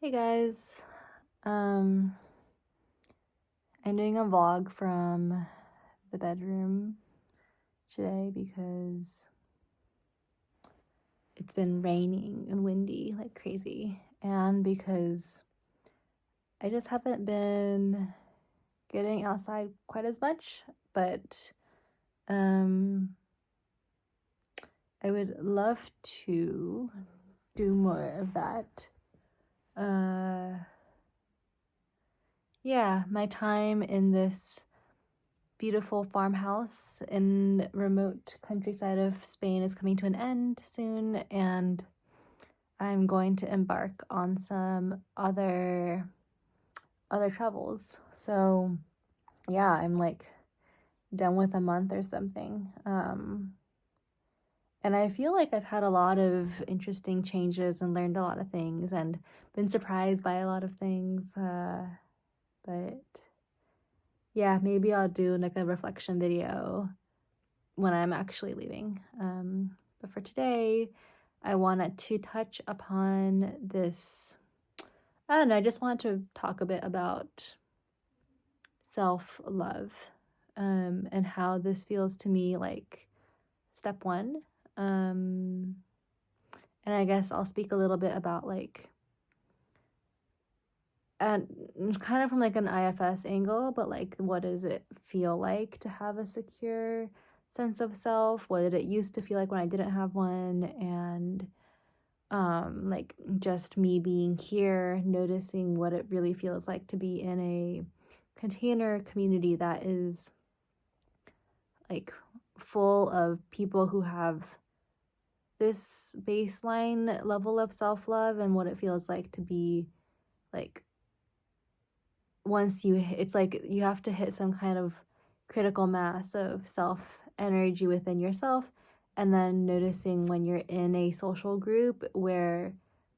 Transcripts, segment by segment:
Hey guys, um, I'm doing a vlog from the bedroom today because it's been raining and windy like crazy, and because I just haven't been getting outside quite as much, but um, I would love to do more of that. Yeah, my time in this beautiful farmhouse in remote countryside of Spain is coming to an end soon, and I'm going to embark on some other travels. So yeah, I'm like done with a month or something. And I feel like I've had a lot of interesting changes and learned a lot of things and been surprised by a lot of things. But yeah, maybe I'll do like a reflection video when I'm actually leaving. But for today, I wanted to touch upon this. I don't know, I just want to talk a bit about self love, and how this feels to me like step one. Um, and I guess I'll speak a little bit about like, and kind of from like an IFS angle, but like, what does it feel like to have a secure sense of self? What did it used to feel like when I didn't have one? And like just me being here, noticing what it really feels like to be in a container community that is like full of people who have this baseline level of self-love, and what it feels like to be like it's like you have to hit some kind of critical mass of self energy within yourself, and then noticing when you're in a social group where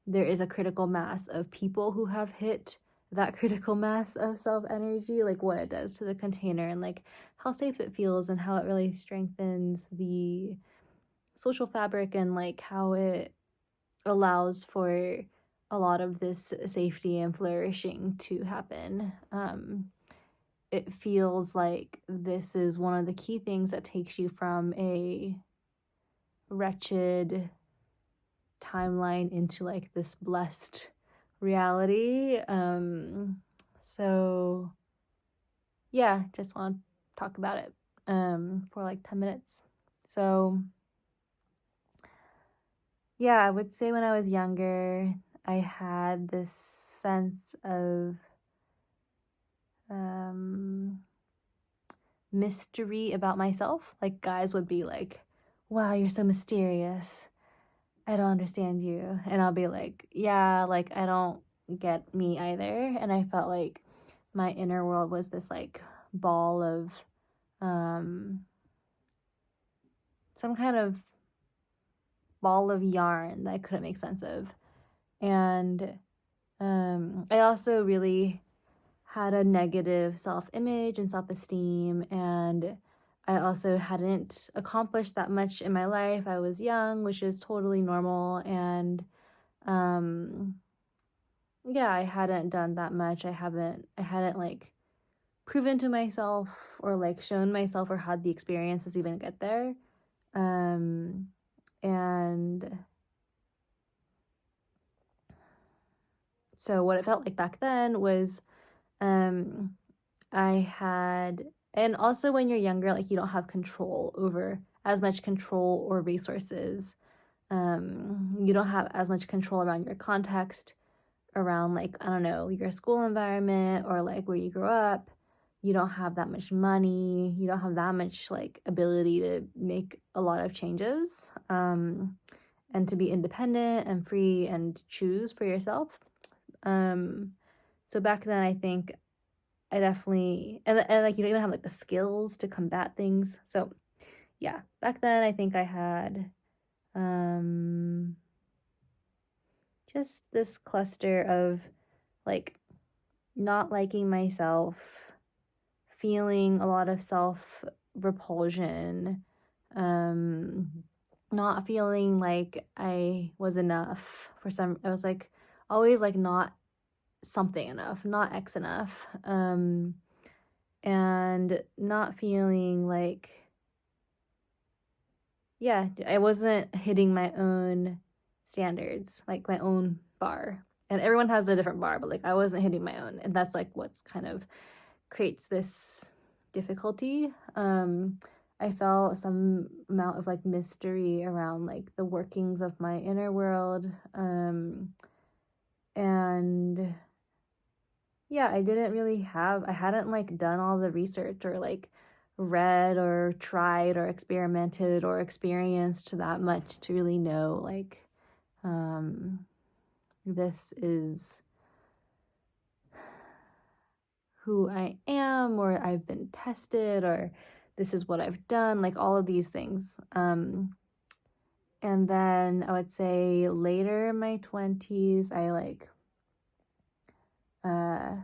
there is a critical mass of people who have hit that critical mass of self energy, like what it does to the container, and like how safe it feels and how it really strengthens the social fabric, and like how it allows for a lot of this safety and flourishing to happen. It feels like this is one of the key things that takes you from a wretched timeline into like this blessed reality. So yeah, just want to talk about it for like 10 minutes. So yeah, I would say when I was younger, I had this sense of um mystery about myself. Like guys would be like, "Wow, you're so mysterious. I don't understand you." And I'll be like, "Yeah, like I don't get me either." And I felt like my inner world was this like ball of um some kind of ball of yarn that I couldn't make sense of. And I also really had a negative self-image and self-esteem, and I also hadn't accomplished that much in my life. I was young, which is totally normal, and um yeah, I hadn't done that much. I hadn't like proven to myself or like shown myself or had the experiences to even get there. Um and so what it felt like back then was um I had, and also when you're younger, like you don't have control over as much control or resources. You don't have as much control around your context, around like, I don't know, your school environment or like where you grew up. You don't have that much money. You don't have that much like ability to make a lot of changes, and to be independent and free and choose for yourself. Um, so back then, I think I definitely, and like you don't even have like the skills to combat things. So yeah, back then I think I had um just this cluster of like not liking myself, feeling a lot of self repulsion, um not feeling like I was enough for some. I was like always like not something enough, not X enough, and not feeling like, yeah, I wasn't hitting my own standards, like my own bar. And everyone has a different bar, but like I wasn't hitting my own. And that's like what's kind of creates this difficulty. I felt some amount of like mystery around like the workings of my inner world. And yeah, I hadn't like done all the research or like read or tried or experimented or experienced that much to really know like um this is who I am, or I've been tested, or this is what I've done, like all of these things. And then I would say later in my 20s, I like uh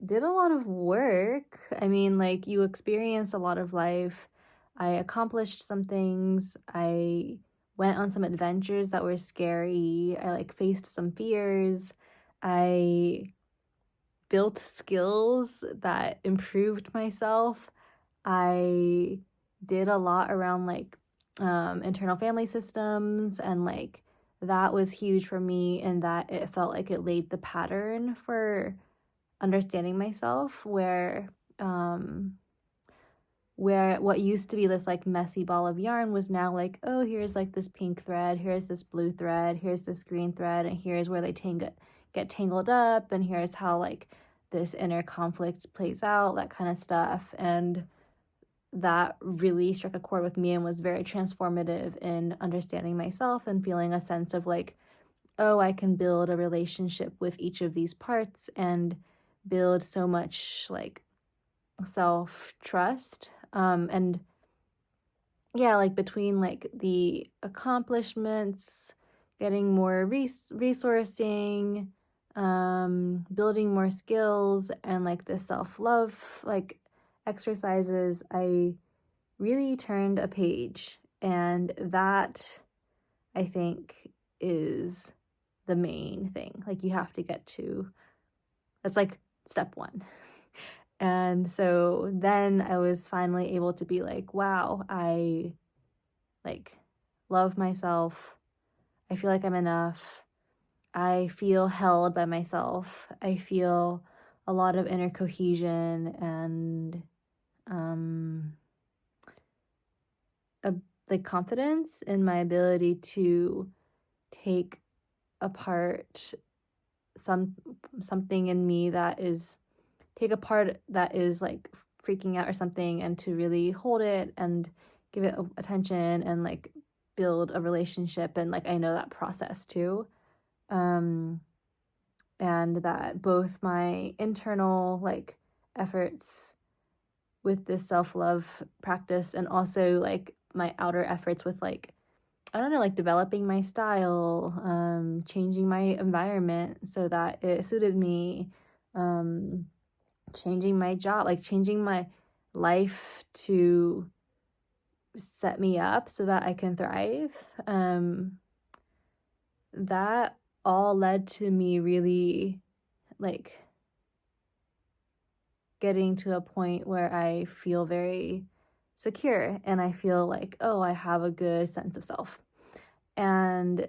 did a lot of work. I mean, like you experience a lot of life. I accomplished some things. I went on some adventures that were scary. I like faced some fears. I built skills that improved myself. I did a lot around like internal family systems, and like that was huge for me, and that it felt like it laid the pattern for understanding myself, um where what used to be this like messy ball of yarn was now like, oh, here's like this pink thread, here's this blue thread, here's this green thread, and here's where they get tangled up, and here's how like this inner conflict plays out, that kind of stuff. And that really struck a chord with me and was very transformative in understanding myself and feeling a sense of like, oh, I can build a relationship with each of these parts and build so much like self trust. And yeah, like between like the accomplishments, getting more resourcing, building more skills, and like the self love like exercises, I really turned a page. And that, I think, is the main thing. Like, you have to get to that's like step one. And so then I was finally able to be like, wow, I like love myself. I feel like I'm enough. I feel held by myself. I feel a lot of inner cohesion and um a like confidence in my ability to take apart some something in me that is take a part that is like freaking out or something, and to really hold it and give it attention and like build a relationship. And like I know that process too. um and that both my internal like efforts with this self-love practice, and also like my outer efforts with like, I don't know, like developing my style, changing my environment so that it suited me, um, changing my job, like changing my life to set me up so that I can thrive. That all led to me really like getting to a point where I feel very secure, and I feel like, oh, I have a good sense of self. And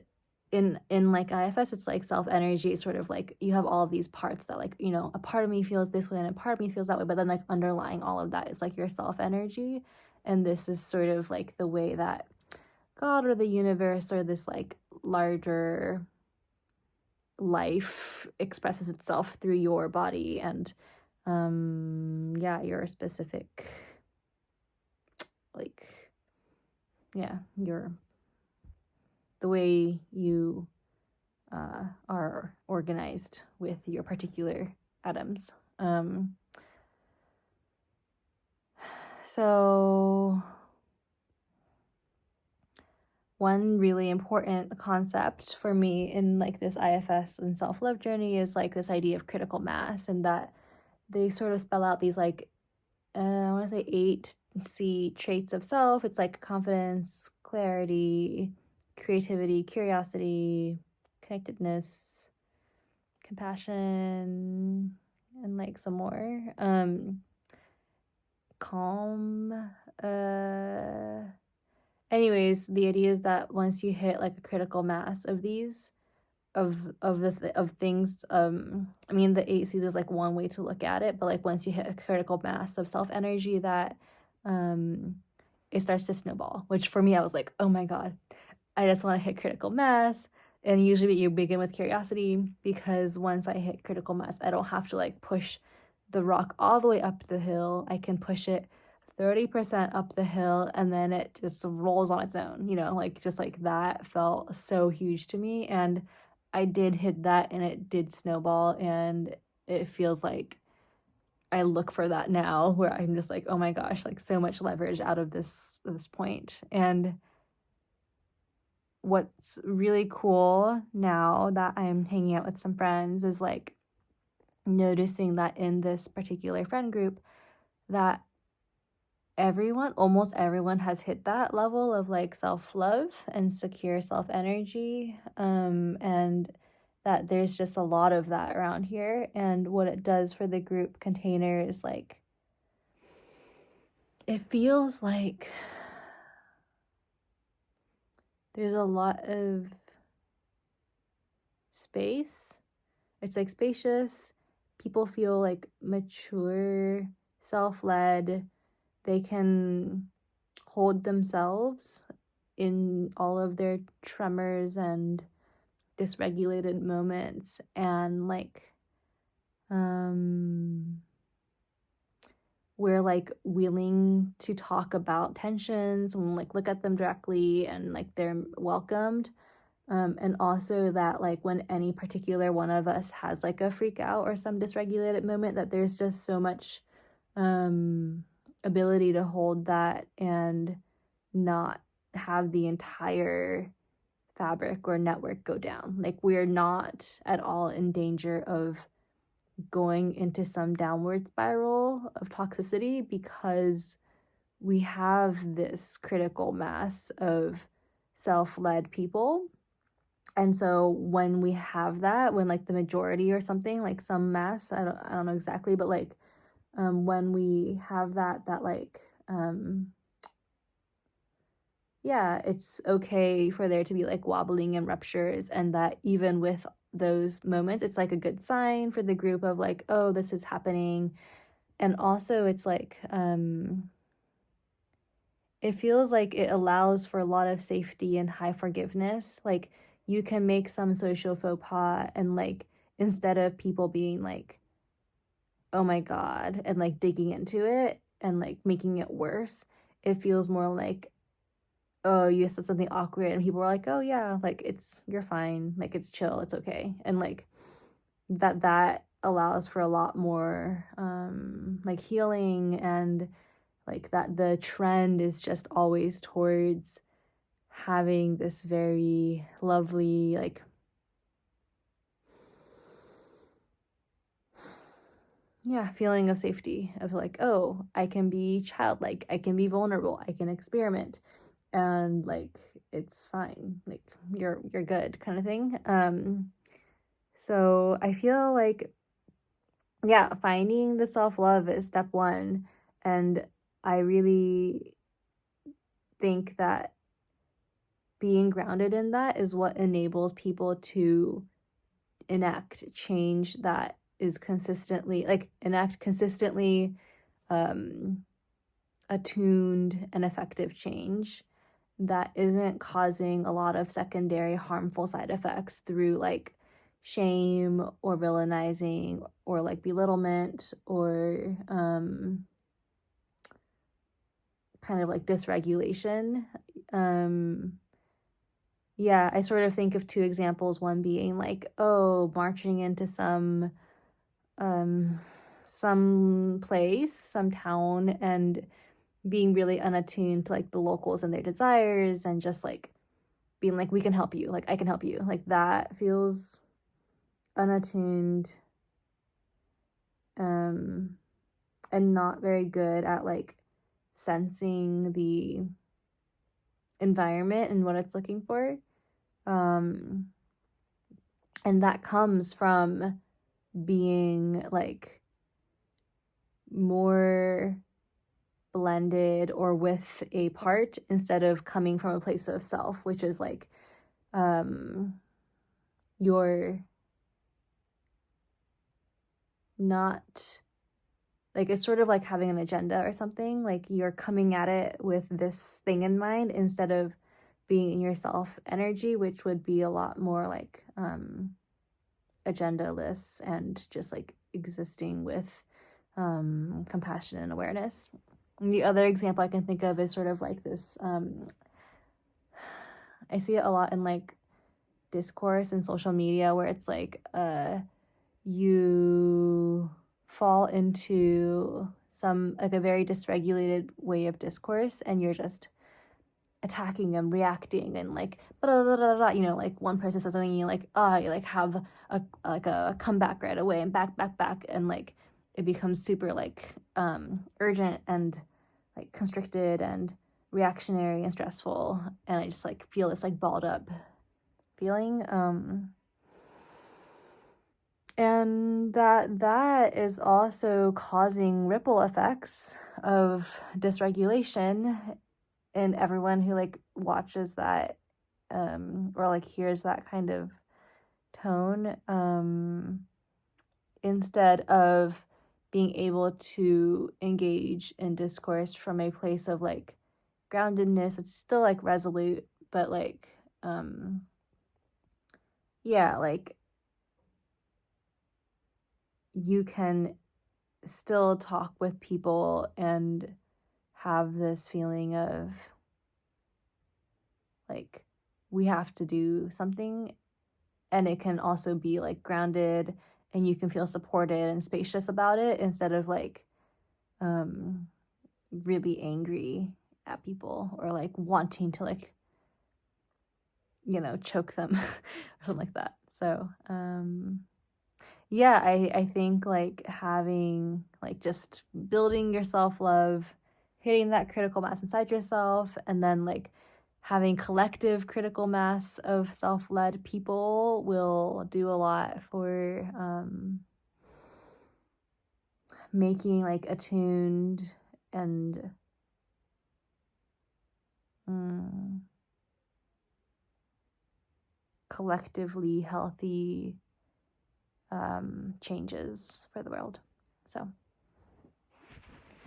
in like IFS, it's like self energy, sort of like you have all of these parts that like, a part of me feels this way and a part of me feels that way, but then like underlying all of that is like your self energy. And this is sort of like the way that God or the universe or this like larger life expresses itself through your body, and yeah, your specific like, yeah, your the way you are organized with your particular atoms. So one really important concept for me in like this IFS and self-love journey is like this idea of critical mass, and that they sort of spell out these like, I want to say 8C traits of self. It's like confidence, clarity, creativity, curiosity, connectedness, compassion, and like some more. Calm. Uh, Anyways, the idea is that once you hit like a critical mass of these, of things, I mean, the 8 C's is like one way to look at it, but like once you hit a critical mass of self energy, that um it starts to snowball. Which for me, I was like, oh my god, I just want to hit critical mass. And usually you begin with curiosity, because once I hit critical mass, I don't have to like push the rock all the way up the hill. I can push it 30% up the hill, and then it just rolls on its own, like just like that felt so huge to me. And I did hit that, and it did snowball. And it feels like I look for that now, where I'm just like, oh my gosh, like so much leverage out of this point. And what's really cool now that I'm hanging out with some friends is like noticing that in this particular friend group, that almost everyone has hit that level of like self-love and secure self-energy, and that there's just a lot of that around here. And what it does for the group container is like, it feels like there's a lot of space. It's like spacious. People feel like mature, self-led. They can hold themselves in all of their tremors and dysregulated moments, and like we're like willing to talk about tensions and like look at them directly, and like they're welcomed. And also that like when any particular one of us has like a freak out or some dysregulated moment, that there's just so much ability to hold that and not have the entire fabric or network go down. Like we're not at all in danger of going into some downward spiral of toxicity, because we have this critical mass of self-led people. And so when we have that, when like the majority or something, like some mass, I don't know exactly, but like when we have that like yeah, it's okay for there to be like wobbling and ruptures, and that even with those moments, it's like a good sign for the group of like, oh, this is happening. And also it's like it feels like it allows for a lot of safety and high forgiveness. Like you can make some social faux pas, and like instead of people being like, oh my god, and like digging into it and like making it worse, it feels more like, oh, you said something awkward, and people were like, oh yeah, like you're fine, like it's chill, it's okay. And like that allows for a lot more like healing, and like that the trend is just always towards having this very lovely like feeling of safety, of like, oh, I can be childlike, I can be vulnerable, I can experiment, and like it's fine, like you're good, kind of thing. So I feel like, yeah, finding the self-love is step one. And I really think that being grounded in that is what enables people to enact change that is consistently like enact consistently um attuned and effective change that isn't causing a lot of secondary harmful side effects through like shame or villainizing or like belittlement or kind of like dysregulation. Um, yeah, I sort of think of two examples, one being like, oh, marching into some place, some town, and being really unattuned to like the locals and their desires, and just like being like, we can help you, like I can help you, like that feels unattuned, um and not very good at like sensing the environment and what it's looking for. um And that comes from being like more blended or with a part instead of coming from a place of self, which is like you're not like, it's sort of like having an agenda or something. Like you're coming at it with this thing in mind instead of being in your self energy, which would be a lot more like agendaless and just like existing with compassion and awareness. And the other example I can think of is sort of like this I see it a lot in like discourse and social media where it's like you fall into some like a very dysregulated way of discourse and you're just attacking and reacting and like blah, blah, blah, blah, you know, like one person says something and you like you like have a comeback right away and back and like it becomes super like urgent and like constricted and reactionary and stressful, and I just like feel this like balled up feeling, and that is also causing ripple effects of dysregulation in everyone who like watches that or like hears that kind of tone, instead of being able to engage in discourse from a place of like groundedness. It's still like resolute, but like yeah, like you can still talk with people and have this feeling of like we have to do something, and it can also be like grounded and you can feel supported and spacious about it instead of like um really angry at people or like wanting to like, you know, choke them or something like that. So yeah, I think like having like just building your self-love, hitting that critical mass inside yourself, and then like having collective critical mass of self-led people will do a lot for making like attuned and mm, collectively healthy changes for the world. So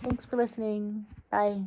thanks for listening. Bye.